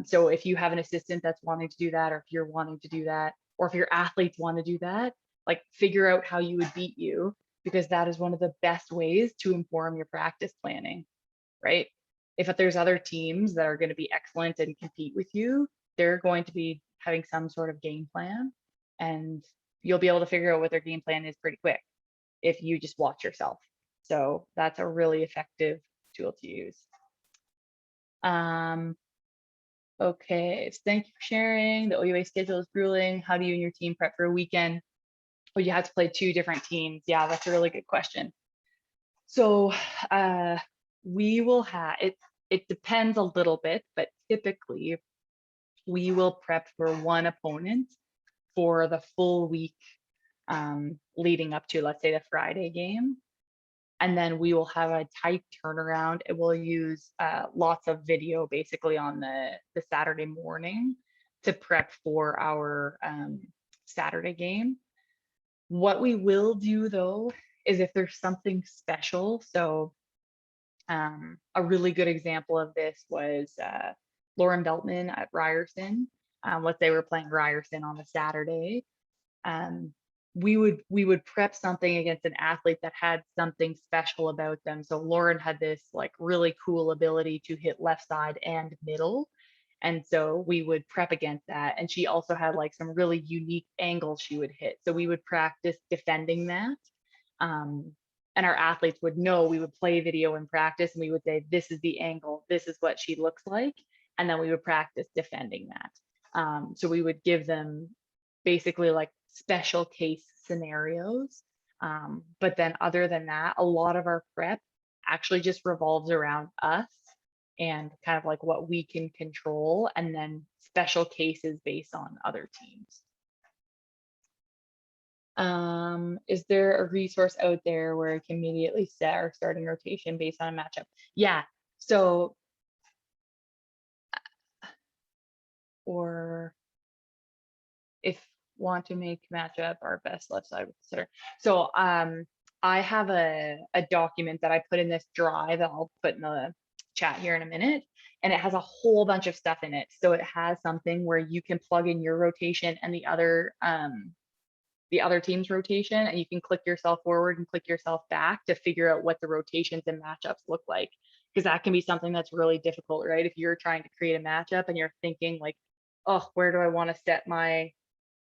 So if you have an assistant that's wanting to do that, or if you're wanting to do that, or if your athletes want to do that, like figure out how you would beat you, because that is one of the best ways to inform your practice planning, right? If there's other teams that are going to be excellent and compete with you, they're going to be having some sort of game plan, and you'll be able to figure out what their game plan is pretty quick if you just watch yourself. So that's a really effective tool to use. Okay, thank you for sharing. The OUA schedule is grueling. How do you and your team prep for a weekend? Would you have to play 2 different teams? Yeah, that's a really good question. So we will have it. It depends a little bit, but typically we will prep for one opponent for the full week leading up to, let's say, the Friday game. And then we will have a tight turnaround. It will use lots of video basically on the Saturday morning to prep for our Saturday game. What we will do though is if there's something special. So a really good example of this was Lauren Beltman at Ryerson. Let's say we're playing Ryerson on a Saturday. We would prep something against an athlete that had something special about them. So Lauren had this like really cool ability to hit left side and middle. And so we would prep against that. And she also had like some really unique angles she would hit. So we would practice defending that. And our athletes would know, we would play video in practice and we would say, this is the angle, this is what she looks like. And then we would practice defending that. So we would give them basically like special case scenarios. But then other than that, a lot of our prep actually just revolves around us and kind of like what we can control, and then special cases based on other teams. Is there a resource out there where I can immediately set our starting rotation based on a matchup? Yeah, so, or if want to make matchup our best left side with the center. So I have a document that I put in this drive that I'll put in the chat here in a minute, and it has a whole bunch of stuff in it. So it has something where you can plug in your rotation and the other team's rotation, and you can click yourself forward and click yourself back to figure out what the rotations and matchups look like. Because that can be something that's really difficult, right? If you're trying to create a matchup and you're thinking like, oh, where do I want to set my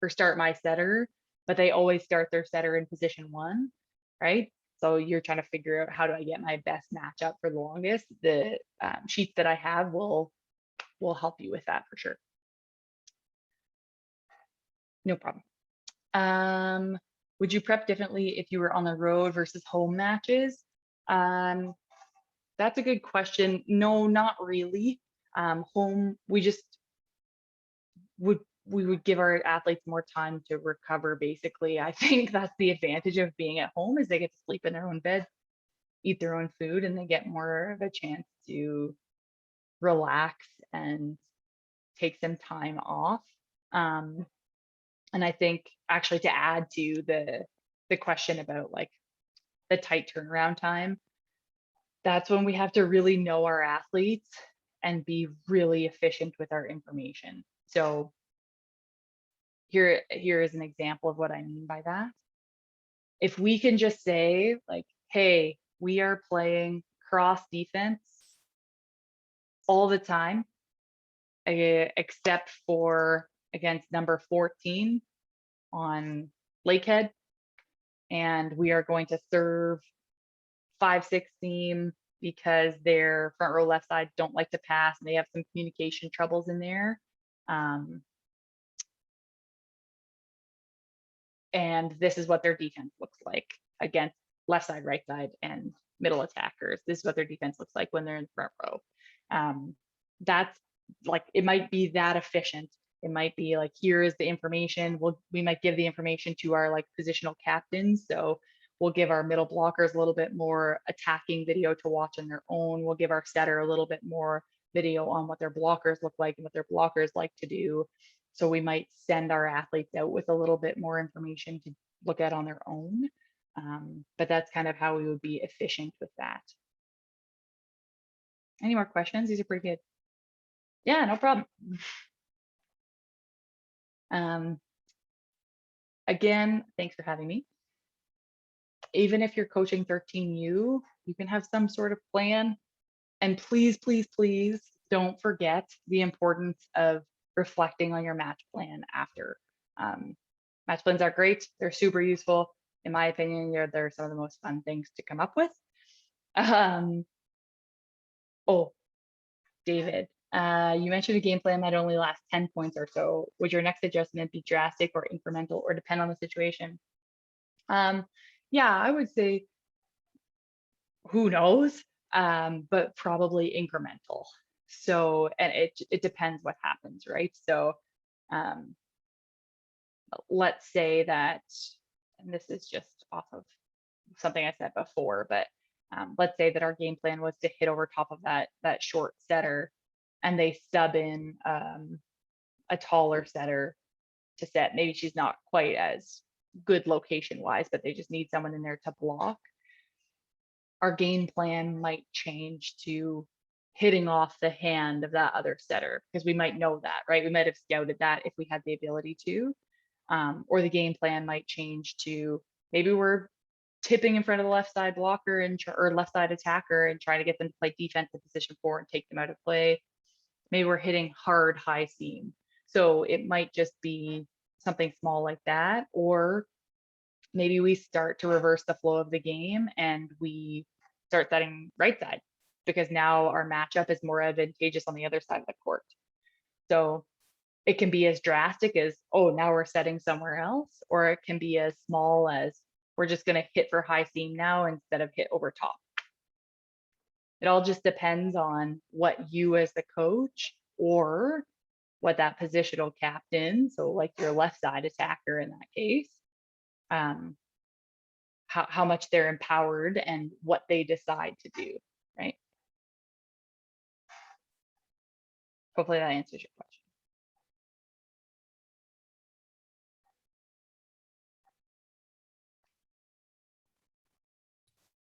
or start my setter, but they always start their setter in position 1, right? So you're trying to figure out, how do I get my best matchup for the longest? The sheets that I have will help you with that for sure. No problem. Would you prep differently if you were on the road versus home matches? That's a good question. No, not really. Home, we would give our athletes more time to recover, basically. I think that's the advantage of being at home, is they get to sleep in their own bed, eat their own food, and they get more of a chance to relax and take some time off. And I think actually, to add to the question about like the tight turnaround time, that's when we have to really know our athletes and be really efficient with our information. So here is an example of what I mean by that. If we can just say like, hey, we are playing cross defense all the time, except for against number 14 on Lakehead, and we are going to serve 5-6 seam because their front row left side don't like to pass and they have some communication troubles in there. And this is what their defense looks like against left side, right side, and middle attackers. This is what their defense looks like when they're in the front row. That's like, it might be that efficient. It might be like, here is the information. We might give the information to our like positional captains. So we'll give our middle blockers a little bit more attacking video to watch on their own. We'll give our setter a little bit more video on what their blockers look like and what their blockers like to do. So we might send our athletes out with a little bit more information to look at on their own. But that's kind of how we would be efficient with that. Any more questions? These are pretty good. Yeah, no problem. Again, thanks for having me. Even if you're coaching 13U, you can have some sort of plan. And please, please, please don't forget the importance of reflecting on your match plan after. Match plans are great. They're super useful. In my opinion, they're some of the most fun things to come up with. Oh, David, you mentioned a game plan might only last 10 points or so. Would your next adjustment be drastic or incremental or depend on the situation? Yeah, I would say, who knows, but probably incremental. So, and it depends what happens, right? So let's say that and this is just off of something I said before, but let's say that our game plan was to hit over top of that short setter, and they sub in a taller setter to set. Maybe she's not quite as good location wise, but they just need someone in there to block. Our game plan might change to hitting off the hand of that other setter, because we might know that, right? We might have scouted that if we had the ability to. Or the game plan might change to maybe we're tipping in front of the left side blocker and or left side attacker and trying to get them to play defensive position 4 and take them out of play. Maybe we're hitting hard high seam. So it might just be something small like that, or maybe we start to reverse the flow of the game and we start setting right side, because now our matchup is more advantageous on the other side of the court. So it can be as drastic as, oh, now we're setting somewhere else, or it can be as small as we're just going to hit for high seam now instead of hit over top. It all just depends on what you as the coach, or what that positional captain, so like your left side attacker in that case, how much they're empowered and what they decide to do, right? Hopefully that answers your question.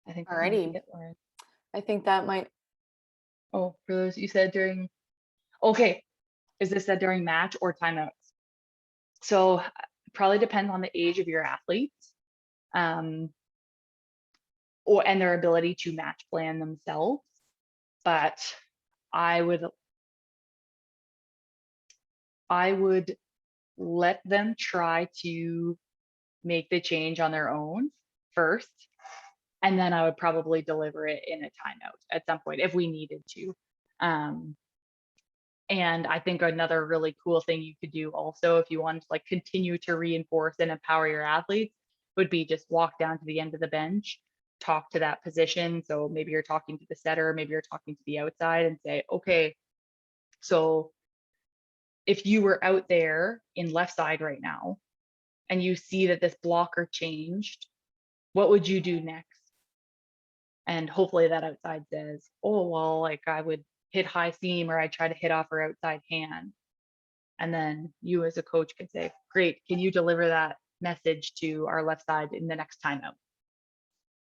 I think that might be it, Lauren. I think that might. Oh, for those you said during, okay, is this said during match or timeouts? So it probably depends on the age of your athletes, and their ability to match plan themselves. But I would let them try to make the change on their own first, and then I would probably deliver it in a timeout at some point if we needed to. And I think another really cool thing you could do also, if you wanted to like continue to reinforce and empower your athletes, would be just walk down to the end of the bench, talk to that position. So maybe you're talking to the setter, maybe you're talking to the outside, and say, okay, so if you were out there in left side right now and you see that this blocker changed, what would you do next? And hopefully that outside says, oh, well, like I would hit high seam, or I try to hit off her outside hand. And then you as a coach could say, great, can you deliver that message to our left side in the next timeout?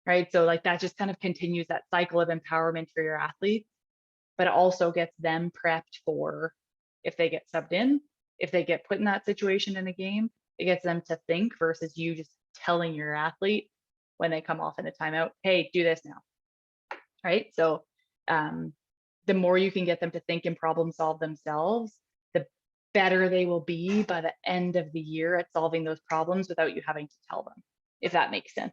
Right. So like that just kind of continues that cycle of empowerment for your athletes, but it also gets them prepped for if they get subbed in, if they get put in that situation in a game, it gets them to think versus you just telling your athlete when they come off in a timeout, hey, do this now. Right. So the more you can get them to think and problem solve themselves, the better they will be by the end of the year at solving those problems without you having to tell them, if that makes sense.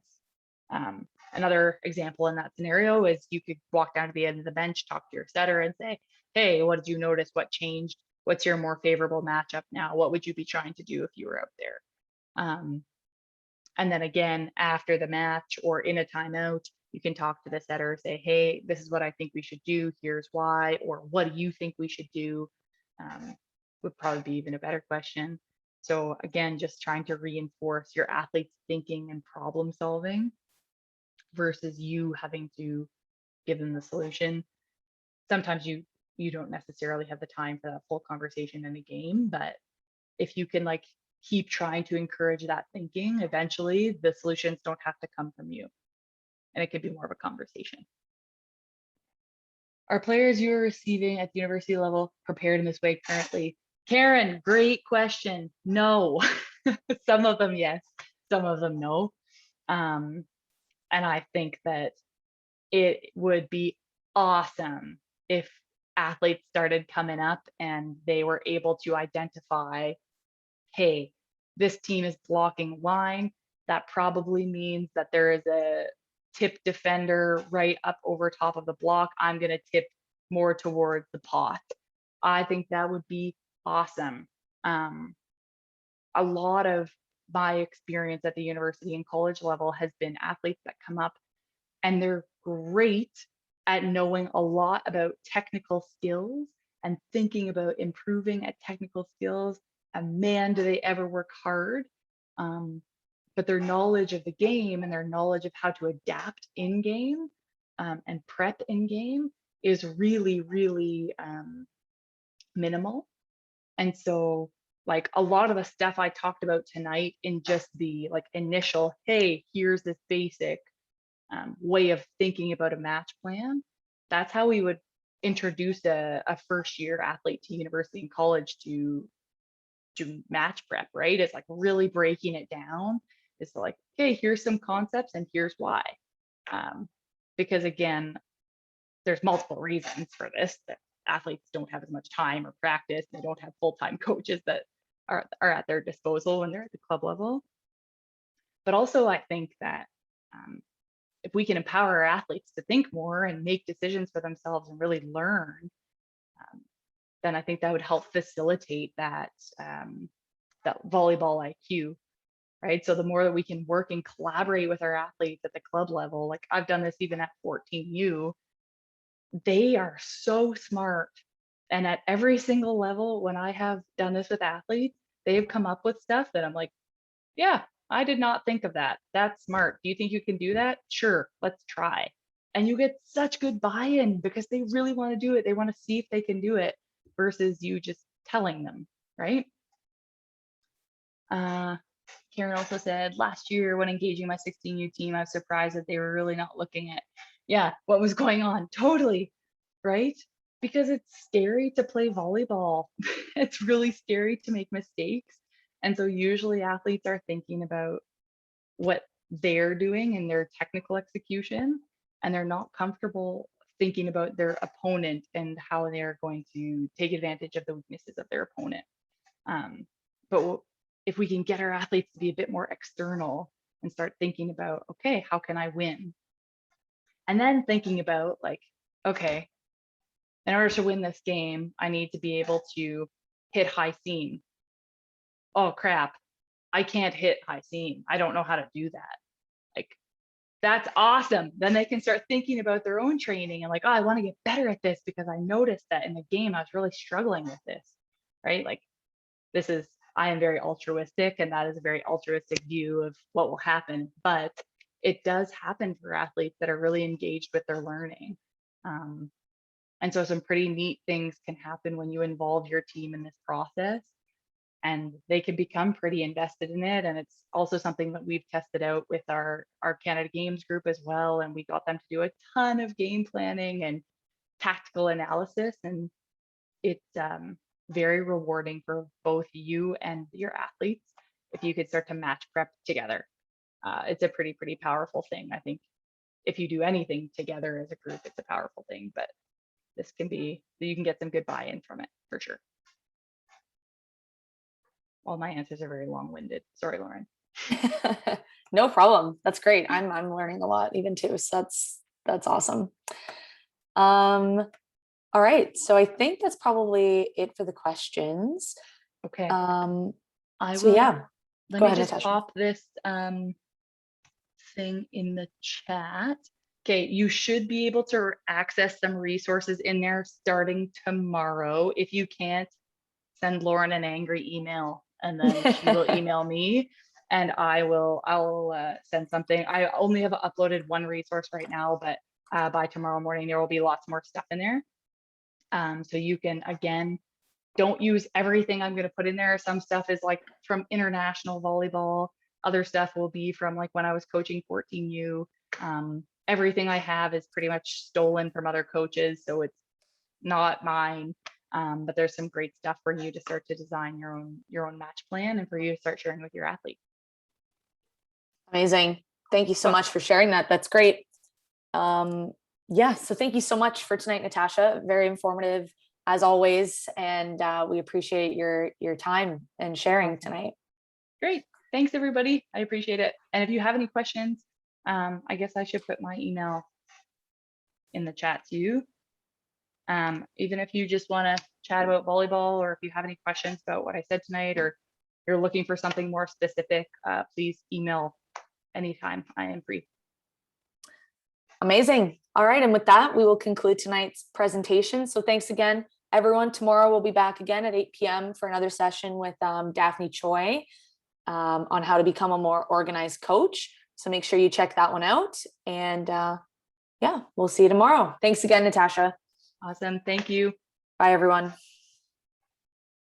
Another example in that scenario is you could walk down to the end of the bench, talk to your setter and say, hey, what did you notice? What changed? What's your more favorable matchup now? What would you be trying to do if you were out there? And then again, after the match or in a timeout, you can talk to the setter, say, hey, this is what I think we should do. Here's why, or what do you think we should do? Would probably be even a better question. So again, just trying to reinforce your athletes' thinking and problem solving versus you having to give them the solution. Sometimes you don't necessarily have the time for that full conversation in a game, but if you can like keep trying to encourage that thinking, eventually the solutions don't have to come from you, and it could be more of a conversation. Are players you are receiving at the university level prepared in this way currently? Karen, great question. No. Some of them yes, some of them no. And I think that it would be awesome if athletes started coming up and they were able to identify, hey, this team is blocking line. That probably means that there is a tip defender right up over top of the block. I'm going to tip more towards the pot. I think that would be awesome. A lot of my experience at the university and college level has been athletes that come up and they're great at knowing a lot about technical skills and thinking about improving at technical skills. And man, do they ever work hard. but their knowledge of the game and their knowledge of how to adapt in game and prep in game is really, really minimal. And so like a lot of the stuff I talked about tonight in just the like initial, hey, here's this basic way of thinking about a match plan. That's how we would introduce a first year athlete to university and college to match prep, right? It's like really breaking it down. It's like, okay, here's some concepts and here's why. Because again, there's multiple reasons for this, that athletes don't have as much time or practice. They don't have full-time coaches that are at their disposal when they're at the club level. But also I think that if we can empower our athletes to think more and make decisions for themselves and really learn, then I think that would help facilitate that that volleyball IQ, right? So the more that we can work and collaborate with our athletes at the club level, like I've done this even at 14U, they are so smart. And at every single level, when I have done this with athletes, they've come up with stuff that I'm like, yeah, I did not think of that. That's smart. Do you think you can do that? Sure, let's try. And you get such good buy-in because they really want to do it. They want to see if they can do it versus you just telling them, right? Karen also said, last year when engaging my 16U team, I was surprised that they were really not looking at, yeah, what was going on. Totally, right? Because it's scary to play volleyball. It's really scary to make mistakes. And so usually athletes are thinking about what they're doing in their technical execution, and they're not comfortable thinking about their opponent and how they're going to take advantage of the weaknesses of their opponent. But if we can get our athletes to be a bit more external and start thinking about, okay, how can I win? And then thinking about like, okay, in order to win this game, I need to be able to hit high seam. Oh crap, I can't hit high seam. I don't know how to do that. Like, that's awesome. Then they can start thinking about their own training and like, oh, I want to get better at this because I noticed that in the game I was really struggling with this, right? Like, this is, I am very altruistic, and that is a very altruistic view of what will happen, but it does happen for athletes that are really engaged with their learning. And so some pretty neat things can happen when you involve your team in this process, and they can become pretty invested in it. And it's also something that we've tested out with our Canada Games group as well. And we got them to do a ton of game planning and tactical analysis. And it's very rewarding for both you and your athletes if you could start to match prep together. It's a pretty powerful thing. I think if you do anything together as a group, it's a powerful thing, but this can be, you can get some good buy-in from it for sure. All my answers are very long-winded. Sorry, Lauren. No problem. That's great. I'm learning a lot even too. So that's awesome. All right. So I think that's probably it for the questions. Okay. I will. Yeah. Let Go me ahead, just Natasha. pop this thing in the chat. Okay, you should be able to access some resources in there starting tomorrow. If you can't, send Lauren an angry email, and then she will email me, and I'll send something. I only have uploaded one resource right now, but by tomorrow morning there will be lots more stuff in there. So you can, again, don't use everything I'm going to put in there. Some stuff is like from international volleyball. Other stuff will be from like when I was coaching 14U. Everything I have is pretty much stolen from other coaches, so it's not mine. But there's some great stuff for you to start to design your own match plan, and for you to start sharing with your athletes. Amazing. Thank you so much for sharing that. That's great. Yeah, so thank you so much for tonight, Natasha. Very informative as always, and we appreciate your time and sharing tonight. Great. Thanks, everybody. I appreciate it. And if you have any questions, I guess I should put my email in the chat too. Even if you just want to chat about volleyball, or if you have any questions about what I said tonight, or you're looking for something more specific, please email anytime. I am free. Amazing. All right. And with that, we will conclude tonight's presentation. So thanks again, everyone. Tomorrow we'll be back again at 8 p.m. for another session with Daphne Choi. on how to become a more organized coach. So make sure you check that one out. And yeah, we'll see you tomorrow. Thanks again, Natasha. Awesome. Thank you. Bye, everyone.